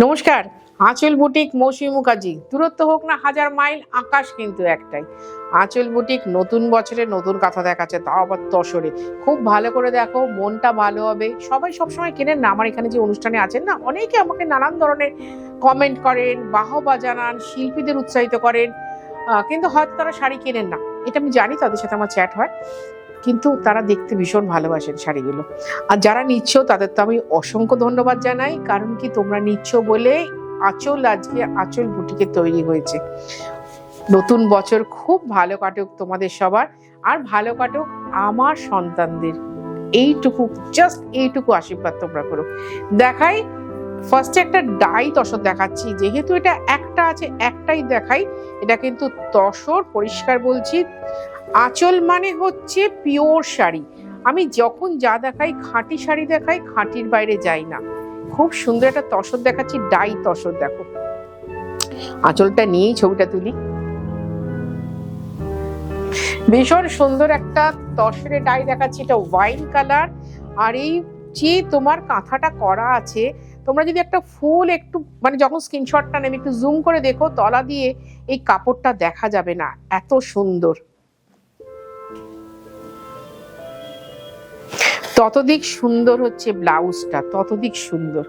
নমস্কার, আঁচল বুটিক মৌসুমী মুখার্জি। দূরত্ব হোক না 1000 মাইল, আকাশ কিন্তু একটাই। আঁচল বুটিক নতুন বছরে নতুন কাঁথা দেখাচ্ছে, তাও আবার তসরে। খুব ভালো করে দেখো, মনটা ভালো হবে। সবাই সবসময় কেনেন না, আমার এখানে যে অনুষ্ঠানে আছেন না, অনেকে আমাকে নানান ধরনের কমেন্ট করেন, বাহবা জানান, শিল্পীদের উৎসাহিত করেন, কিন্তু হয়তো তারা শাড়ি কেনেন না, এটা আমি জানি, তাদের সাথে আমার চ্যাট হয়। কিন্তু তারা দেখতে ভীষণ ভালোবাসেন শাড়িগুলো। আর যারা নিচ্ছ তাদের তো আমি অসংখ্য ধন্যবাদ জানাই, কারণ কি তোমরা নিচ্ছ বলে আঁচল আজকে আঁচল বুটিকে তৈরি হয়েছে। নতুন বছর খুব ভালো কাটুক তোমাদের সবার, আর ভালো কাটুক আমার সন্তানদের। এইটুকু, জাস্ট এইটুকু আশীর্বাদ তোমরা করো। দেখাই ফার্স্টে একটা ডাই তসর দেখাচ্ছি, যেহেতু এটা একটা আছে একটাই দেখাই। এটা কিন্তু তসর, পরিষ্কার বলছি। আঁচল মানে হচ্ছে পিওর শাড়ি। আমি যখন যা দেখাই খাঁটি শাড়ি দেখাই, খাঁটির বাইরে যাই না। খুব সুন্দর একটা তসর দেখাচ্ছি, ডাই তসর। দেখো আঁচলটা নিয়েই ছবিটা তুলি। ভীষণ সুন্দর একটা তসরে ডাই দেখাচ্ছি, এটা ওয়াইন কালার। আর এই যে তোমার কাঁথাটা করা আছে, তোমরা যদি একটা ফুল একটু মানে যখন স্ক্রিনশটটা নেবে একটু জুম করে দেখো, তলা দিয়ে এই কাপড়টা দেখা যাবে না, এত সুন্দর। ততদিক সুন্দর হচ্ছে ব্লাউজটা, ততদিক সুন্দর।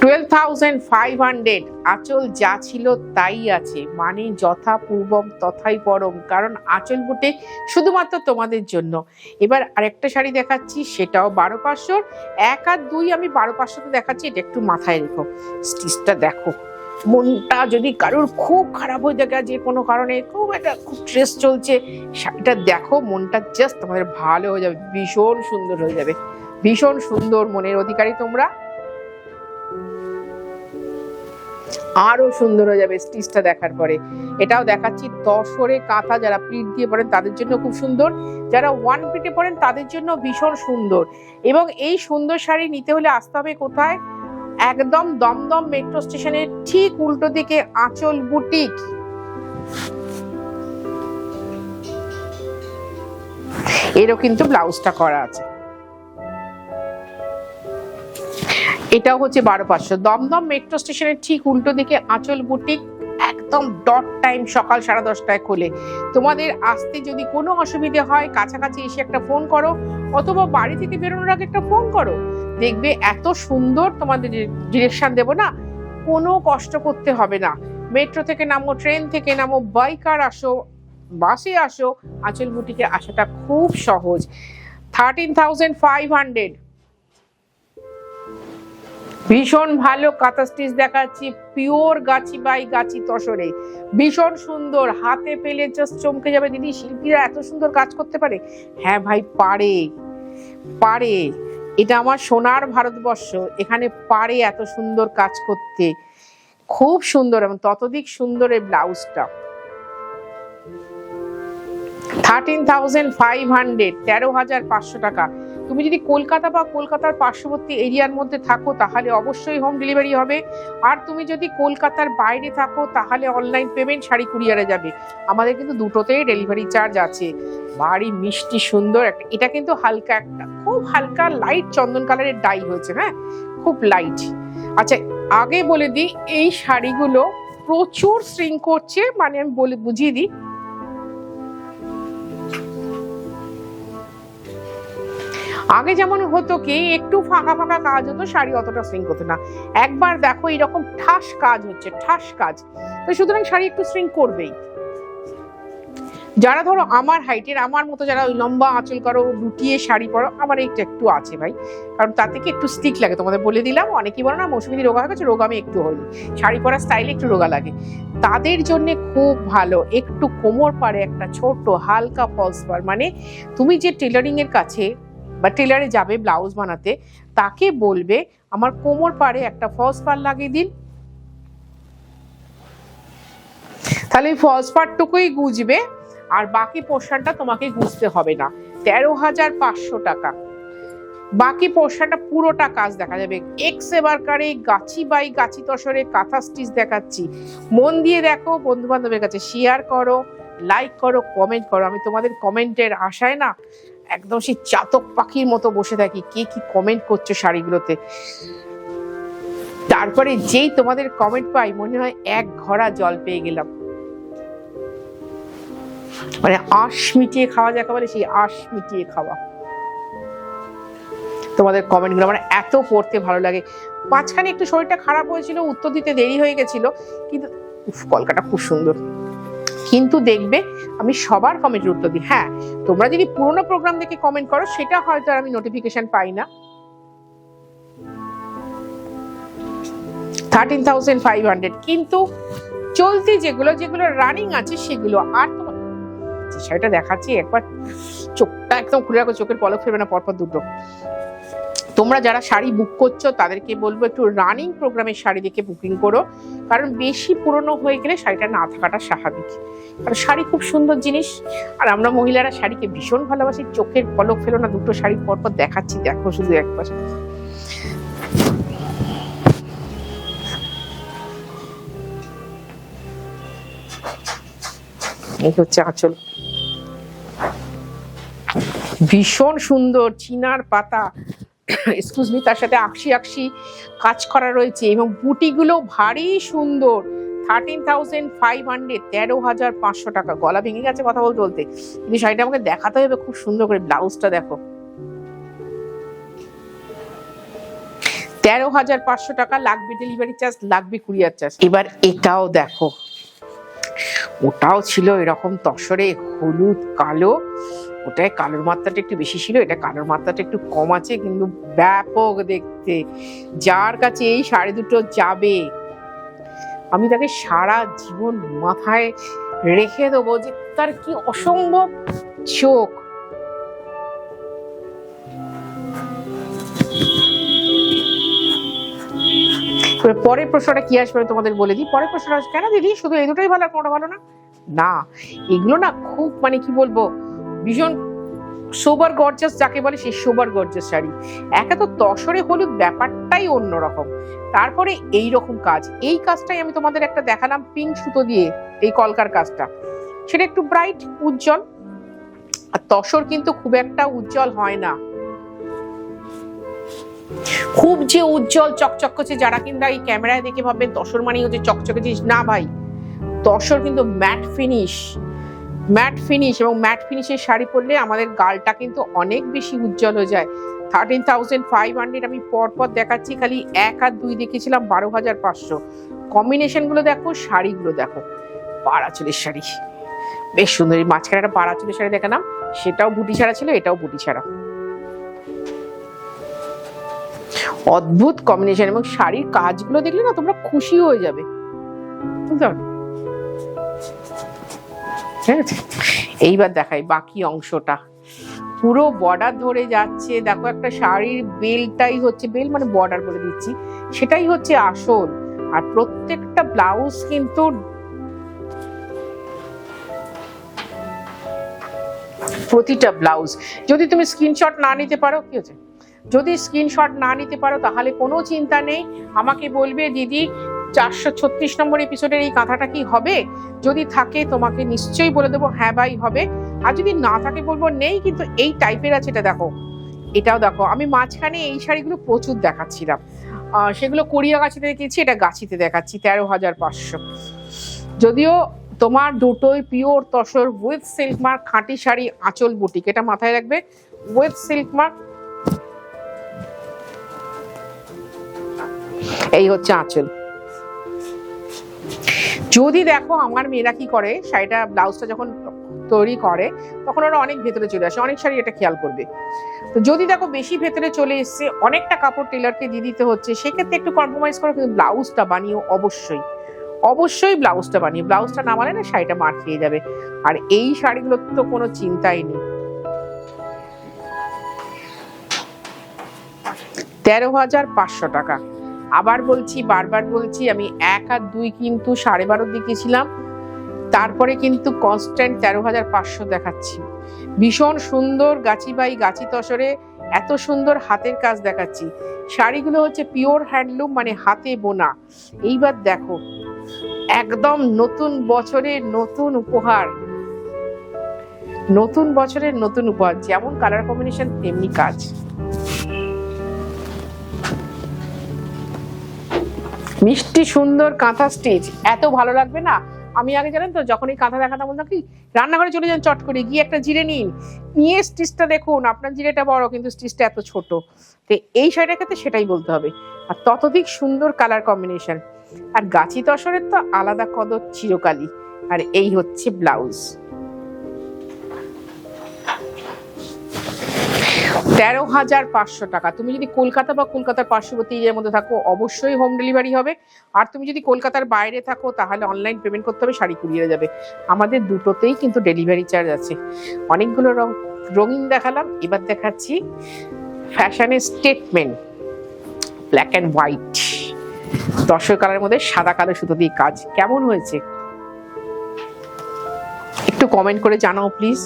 12,500। আঁচল যা ছিল তাই আছে, মানে যথা পূর্বম তথাই পরম, কারণ আঁচল বুটে শুধুমাত্র তোমাদের জন্য। এবার আরেকটা শাড়ি দেখাচ্ছি, সেটাও 12,500। 1 আর 2 আমি 12,500 দেখাচ্ছি, এটা একটু মাথায় রেখো। স্টিচটা দেখো। মনটা যদি কারোর খুব খারাপ হয়ে থাকে, যে কোনো কারণে খুব স্ট্রেস চলছে, শাড়িটা দেখো, মনটা জাস্ট তোমাদের ভালো হয়ে যাবে, ভীষণ সুন্দর হয়ে যাবে। ভীষণ সুন্দর মনের অধিকারী তোমরা, আরো সুন্দর হয়ে যাবে স্টিচটা দেখার পরে। এটাও দেখাচ্ছি তসরে কাঁথা, যারা প্লিট দিয়ে পরেন তাদের জন্য খুব সুন্দর, যারা ওয়ান প্লিটে পরেন তাদের জন্য ভীষণ সুন্দর। এবং এই সুন্দর শাড়ি নিতে হলে আসতে হবে কোথায়? একদম দমদম মেট্রো স্টেশনের ঠিক উল্টো দিকে আঁচল বুটিক। এরও কিন্তু ব্লাউজটা করা আছে। এটাও হচ্ছে 12,500। দমদম মেট্রো স্টেশনের ঠিক উল্টো দিকে আঁচল বুটিক, একদম ডট টাইম, সকাল 10:30টায় খোলে। তোমাদের আসতে যদি কোনো অসুবিধে হয়, কাছাকাছি এসে একটা ফোন করো, অথবা বাড়ি থেকে বেরোনোর আগে একটা ফোন করো। দেখবে এত সুন্দর তোমাদের ডিরেকশন দেবো না, কোনো কষ্ট করতে হবে না। মেট্রো থেকে নামো, ট্রেন থেকে নামো, বাইকার আসো, বাসে আসো, আঁচল বুটিকে আসাটা খুব সহজ। 13,500। ভীষণ ভালো কাঁথা স্টিচ দেখাচ্ছি, পিওর গাছি বাই গাছি তসরে, ভীষণ সুন্দর। হাতে পেলে জাস্ট চমকে যাবে, দিদি শিল্পীরা এত সুন্দর কাজ করতে পারে। হ্যাঁ ভাই, পারে পারে। এটা আমার সোনার ভারতবর্ষ, এখানে পারে এত সুন্দর কাজ করতে, খুব সুন্দর। এবং ততদিক সুন্দর এই ব্লাউজটা। 13,500, 13,500 টাকা। তুমি যদি কলকাতা বা কলকাতার পার্শ্ববর্তী এরিয়ার মধ্যে থাকো, তাহলে অবশ্যই হোম ডেলিভারি হবে। আর তুমি যদি কলকাতার বাইরে থাকো, তাহলে অনলাইন পেমেন্ট, শাড়ি কুরিয়ারে যাবে। আমাদের কিন্তু দুটোতেই ডেলিভারি চার্জ আছে। ভারী মিষ্টি সুন্দর একটা, এটা কিন্তু হালকা একটা, খুব হালকা লাইট চন্দন কালারের ডাই হয়েছে। হ্যাঁ, খুব লাইট। আচ্ছা, আগে বলে দিই, এই শাড়িগুলো প্রচুর শ্রিঙ্ক করছে, মানে আমি বলে বুঝিয়ে দিই। আগে যেমন হতো কি, একটু ফাঁকা ফাঁকা কাজ হতো, শাড়ি অতটা শ্রিঙ্ক হতো না। একবার দেখো এরকম ঠাস কাজ হচ্ছে, ঠাস কাজ, তো সুতরাং শাড়ি একটু শ্রিঙ্ক করবেই। যারা ধরো আমার হাইটের, আমার মতো যারা ওই লম্বা আঁচল করো, লুটিয়ে শাড়ি পরো, আমার এইটা একটু আছে ভাই, কারণ তাতে কি একটু স্টিক লাগে। তোমাদের বলে দিলাম, অনেকেই বলো না মৌসুমী রোগা হয়ে গেছে, রোগা আমি একটু হইনি, শাড়ি পরার স্টাইলে একটু রোগা লাগে, তাদের জন্য খুব ভালো। একটু কোমর পাড়ে একটা ছোট হালকা ফলস পার, মানে তুমি যে টেলারিং এর কাছে বা টেলারে যাবে ব্লাউজ বানাতে, তাকে বলবে আমার কোমর পাড়ে একটা ফলস পার লাগিয়ে দিন, তাহলে ফলস পারটুকুই গুজবে, আর বাকি পোর্শনটা তোমাকে গুজতে হবে না। 13,500 টাকা। বাকি পোর্শনটা পুরোটা কাজ দেখা যাবে। এক্স এবারকারে গাছি বাই গাছি তসরে কাঁথা স্টিচ দেখাচ্ছি, মন দিয়ে দেখো, বন্ধু বান্ধবের কাছে শেয়ার করো, লাইক করো, কমেন্ট করো। আমি তোমাদের কমেন্টের আশায় না একদম সেই চাতক পাখির মতো বসে থাকি, কে কি কমেন্ট করছো শাড়িগুলোতে। তারপরে যেই তোমাদের কমেন্ট পাই মনে হয় এক ঘড়া জল পেয়ে গেলাম, মানে আশ মিটিয়ে খাওয়া যাকে বলে, সেই আশ মিটিয়ে খাওয়া। তোমাদের কমেন্টগুলো আমার এত পড়তে ভালো লাগে। মাঝখানে একটু শরীরটা খারাপ হয়েছিল, উত্তর দিতে দেরি হয়ে গেছিল, কিন্তু কলকাতা খুব সুন্দর। কিন্তু দেখবে আমি সবার কমেন্টের উত্তর দিই। হ্যাঁ, তোমরা যদি পুরোনো প্রোগ্রাম দেখে কমেন্ট করো সেটা হয়তো আর আমি নোটিফিকেশন পাই না। 13,500, কিন্তু চলতি যেগুলো রানিং আছে সেগুলো। আর তোমার সেটা দেখাচ্ছি, একবার চোখটা একদম খুলে রাখো, চোখের পলক ফেলবে না পরপর দুটো। তোমরা যারা শাড়ি বুক করছো তাদেরকে বলবো একটু রানিং প্রোগ্রামের শাড়ি দেখে বুকিং করো, কারণ বেশি পুরনো হয়ে গেলে শাড়িটা না থাকাটা স্বাভাবিক। কারণ শাড়ি খুব সুন্দর জিনিস, আর আমরা মহিলারা শাড়িকে ভীষণ ভালোবাসি। চোখের পলক ফেলো না, দুটো শাড়ি পরপর দেখাচ্ছি, দেখো শুধু একবার। এই হচ্ছে আঁচল, ভীষণ সুন্দর চিনার পাতা, এক্সকিউজ মি, তার সাথে আকশি আকশি কাজ করা রয়েছে, এবং বুটিগুলো ভারী সুন্দর। 13,500, 13,500 টাকা। গলা ভেঙে গেছে কথা বলতে বলতে, কিন্তু শাড়িটা আমাকে দেখাতে হবে খুব সুন্দর করে। ব্লাউজটা দেখো, 13,500 টাকা। লাগবে ডেলিভারি চার্জ, লাগবে কুরিয়ার চার্জ। এবার এটাও দেখো, ওটাও ছিল এরকম তসরে হলুদ কালো, ওটায় কালোর মাত্রাটা একটু বেশি ছিল, এটা কালোর মাত্রাটা একটু কম আছে, কিন্তু ব্যাপক দেখতে। যার কাছে এই শাড়ি দুটো যাবে আমি তাকে সারা জীবন মাথায় রেখে দেবো, যে তার কি অসম্ভব চোখ। পরের প্রশ্নটা কি আসবে তোমাদের বলে দিই। পরের প্রশ্নটা কেন দিদি শুধু এই দুটোই ভালো, কোনটা ভালো না? না, এগুলো না খুব মানে কি বলবো, ভীষণ সোবার গর্জাস যাকে বলে, সেই সোবার গর্জাস শাড়ি। একে তো তসরে হলুদ ব্যাপারটাই অন্যরকম, তারপরে এই রকম কাজ। এই কাজটাই আমি তোমাদের একটা দেখালাম পিঙ্ক সুতো দিয়ে, এই কলকার কাজটা, সেটা একটু ব্রাইট উজ্জ্বল। আর তসর কিন্তু খুব একটা উজ্জ্বল হয় না, খুব যে উজ্জ্বল চকচক করছে, যারা কিন্তু এই ক্যামেরায় দেখে ভাববেন তসর মানে হচ্ছে চকচকে জিনিস, না ভাই। তসর কিন্তু ম্যাট ফিনিশ, ম্যাট ফিনিশ, এবং ম্যাট ফিনিশের শাড়ি পরলে আমাদের গালটা কিন্তু অনেক বেশি উজ্জ্বল হয়ে যায়। 13,500 আমি পরপর দেখাচ্ছি, খালি 1 আর 2 দেখেছিলাম 12,500। কম্বিনেশন গুলো দেখো, শাড়িগুলো দেখো। পাড়াচুলের শাড়ি বেশ সুন্দর, মাঝখানে একটা পাড়াচুলের শাড়ি দেখালাম, সেটাও বুটি ছাড়া ছিল, এটাও বুটি ছাড়া। অদ্ভুত কম্বিনেশন, এবং শাড়ির কাজগুলো দেখলে না তোমরা খুশি হয়ে যাবে, বুঝতে পারো? ঠিক আছে, এইবার দেখাই বাকি অংশটা। পুরো বর্ডার ধরে যাচ্ছে, দেখো একটা শাড়ির বেলটাই হচ্ছে, বেল মানে বর্ডার বলে দিচ্ছি, সেটাই হচ্ছে আসল। আর প্রত্যেকটা ব্লাউজ কিন্তু প্রতিটা ব্লাউজ, যদি তুমি স্ক্রিনশট না নিতে পারো, কি হচ্ছে, যদি স্ক্রিনশট না নিতে পারো তাহলে কোনো চিন্তা নেই, আমাকে বলবে দিদি 436 নম্বর এপিসোডের এই কাঁথাটা কি হবে, যদি থাকে তোমাকে নিশ্চয়ই বলে দেবো হ্যাঁ ভাই হবে। আর যদি না থাকে বলবো নেই, কিন্তু এই টাইপের আছে, এটা দেখো, এটাও দেখো। আমি মাঝখানে এই শাড়িগুলো প্রচুর দেখাচ্ছিলাম, সেগুলো কড়িয়া গাছিতে দেখিয়েছি, এটা গাছিতে দেখাচ্ছি 13,500। যদিও তোমার দুটোই pure tussar with silk mark খাঁটি শাড়ি, আঁচল বুটিক, এটা মাথায় রাখবে, উইথ সিল্ক মার্ক। এই হচ্ছে আঁচল। যদি দেখো আমার মেয়েরা কি করে, শাড়িটা ব্লাউজটা যখন তৈরি করে তখন ওরা অনেক ভেতরে চলে আসে, অনেক শাড়ি এটা খেয়াল করবে। তো যদি দেখো বেশি ভেতরে চলে এসছে, অনেকটা কাপড় টেলারকে দিয়ে দিতে হচ্ছে, সেক্ষেত্রে একটু কম্প্রোমাইজ করো, কিন্তু ব্লাউজটা বানিও অবশ্যই, অবশ্যই ব্লাউজটা বানিয়ে। ব্লাউজটা না বানালে না শাড়িটা মার খেয়ে যাবে। আর এই শাড়িগুলোর তো কোনো চিন্তাই নেই। 13,500 টাকা। আবার বলছি, বারবার বলছি, আমি 1 আর 2 কিন্তু 12.5 দেখিয়েছিলাম, তারপরে কিন্তু কনস্ট্যান্ট 13,500 দেখাচ্ছি। ভীষণ সুন্দর গাছি বাই গাছি তসরে এত সুন্দর হাতের কাজ দেখাচ্ছি। শাড়িগুলো হচ্ছে পিওর হ্যান্ডলুম, মানে হাতে বোনা। এইবার দেখো, একদম নতুন বছরের নতুন উপহার, নতুন বছরের নতুন উপহার, যেমন কালার কম্বিনেশন তেমনি কাজ। মিষ্টি সুন্দর কাঁথা স্টিচ, এত ভালো লাগবে না। আমি আগে জানেন তো যখন এই কাঁথা দেখাতাম বলতাম কি রান্নাঘরে চলে যান, চট করে গিয়ে একটা জিরে নিন, নিয়ে স্টিচটা দেখুন, আপনার জিরেটা বড় কিন্তু স্টিচটা এত ছোট। তো এই শাড়িটার ক্ষেত্রে সেটাই বলতে হবে। আর ততোধিক সুন্দর কালার কম্বিনেশন। আর গাছি তসরের তো আলাদা কদর চিরকালই। আর এই হচ্ছে ব্লাউজ। 13,500 টাকা। তুমি যদি কলকাতা বা কলকাতার পার্শ্ববর্তী এরিয়ার মধ্যে থাকো অবশ্যই হোম ডেলিভারি হবে। আর তুমি যদি কলকাতার বাইরে থাকো তাহলে অনলাইন পেমেন্ট করতে হবে, শাড়ি কুরিয়ে যাবে। আমাদের দুটোতেই কিন্তু ডেলিভারি চার্জ আছে। অনেকগুলো রঙিন দেখালাম, এবার দেখাচ্ছি ফ্যাশনের statement, black and white, tussar কালারের মধ্যে সাদা কালো সুতো দিয়ে কাজ। কেমন হয়েছে একটু কমেন্ট করে জানাও প্লিজ।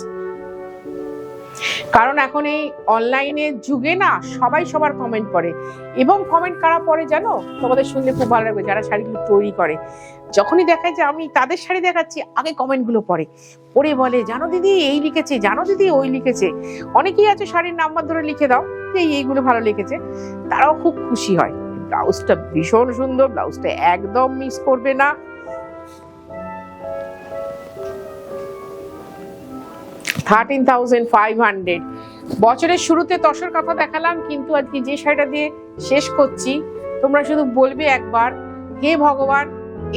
কারণ এখন এই অনলাইনের যুগে না সবাই সবার কমেন্ট করে, এবং কমেন্ট কারা পরে জানো, তোমাদের শুনলে খুব ভালো লাগবে, যারা শাড়িগুলো তৈরি করে। যখনই দেখায় যে আমি তাদের শাড়ি দেখাচ্ছি, আগে কমেন্টগুলো পড়ে বলে জানো দিদি এই লিখেছে, জানো দিদি ওই লিখেছে। অনেকেই আছে শাড়ির নাম্বার ধরে লিখে দাও যে এইগুলো ভালো লিখেছে, তারাও খুব খুশি হয়। ব্লাউজটা ভীষণ সুন্দর, ব্লাউজটা একদম মিস করবে না। $13,500। বছরের শুরুতে তসর কথা দেখালাম, কিন্তু আজকে যে শাড়িটা দিয়ে শেষ করছি, তোমরা শুধু বলবে একবার, হে ভগবান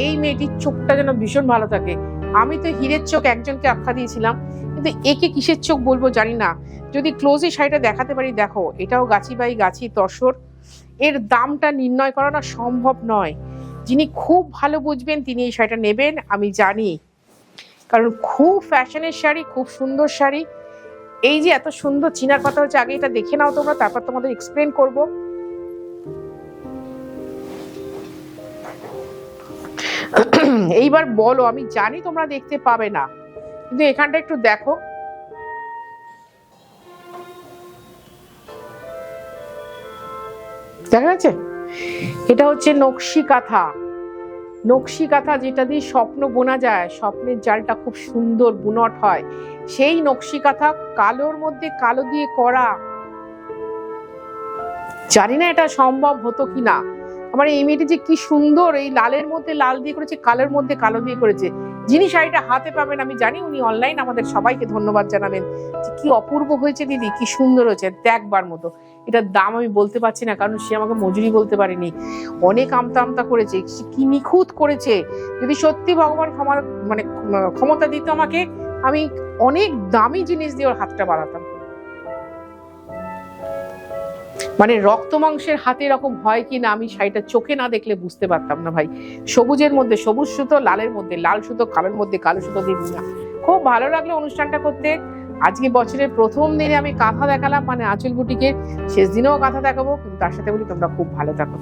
এই মেয়েটির চোখটা যেন ভীষণ ভালো থাকে। আমি তো হীরের চোখ একজনকে আখ্যা দিয়েছিলাম, কিন্তু একে কিসের চোখ বলবো জানি না। যদি ক্লোজে শাড়িটা দেখাতে পারি, দেখো এটাও গাছি বাই গাছি তসর। এর দামটা নির্ণয় করা না সম্ভব নয়। যিনি খুব ভালো বুঝবেন তিনি এই শাড়িটা নেবেন, আমি জানি। কারণ খুব ফ্যাশনের শাড়ি, খুব সুন্দর শাড়ি। এই যে এত সুন্দর চিনার কথা হচ্ছে, আগে এটা দেখে নাও তোমরা, তারপর তোমাদের এক্সপ্লেন করব। এইবার বলো, আমি জানি তোমরা দেখতে পাবে না, কিন্তু এখানটা একটু দেখো। দেখা যাচ্ছে? এটা হচ্ছে নকশি কাঁথা। নকশি কাঁথা, যেটা দিয়ে স্বপ্ন বোনা যায়, স্বপ্নের জালটা খুব সুন্দর বুনট হয়, সেই নকশি কাঁথা কালোর মধ্যে কালো দিয়ে করা। জানি না এটা সম্ভব হতো কিনা। আমার এই মেয়েটি যে কি সুন্দর, এই লালের মধ্যে লাল দিয়ে করেছে, কালোর মধ্যে কালো দিয়ে করেছে। যিনি শাড়িটা হাতে পাবেন আমি জানি উনি অনলাইন আমাদের সবাইকে ধন্যবাদ জানাবেন যে কি অপূর্ব হয়েছে দিদি, কি সুন্দর হয়েছে, দেখবার মতো। এটার দাম আমি বলতে পারছি না, কারণ সে আমাকে মজুরি বলতে পারেনি। অনেক আমতা আমতা করেছে, কি নিখুঁত করেছে। যদি সত্যি ভগবান ক্ষমতা দিত আমাকে, আমি অনেক দামি জিনিস দিয়ে ওর হাতটা বাড়াতাম। রক্ত মাংসের হাতে এরকম হয় কি না আমি শাড়িটা চোখে না দেখলে বুঝতে পারতাম না ভাই। সবুজের মধ্যে সবুজ সুতো, লালের মধ্যে লাল সুতো, কালোর মধ্যে কালো সুতো দিয়ে বুনা। খুব ভালো লাগলো অনুষ্ঠানটা করতে। আজকে বছরের প্রথম দিনে আমি কাঁথা দেখালাম, আঁচল বুটিকের। শেষ দিনেও কাঁথা দেখাবো, কিন্তু তার সাথে বলি তোমরা খুব ভালো থাকো।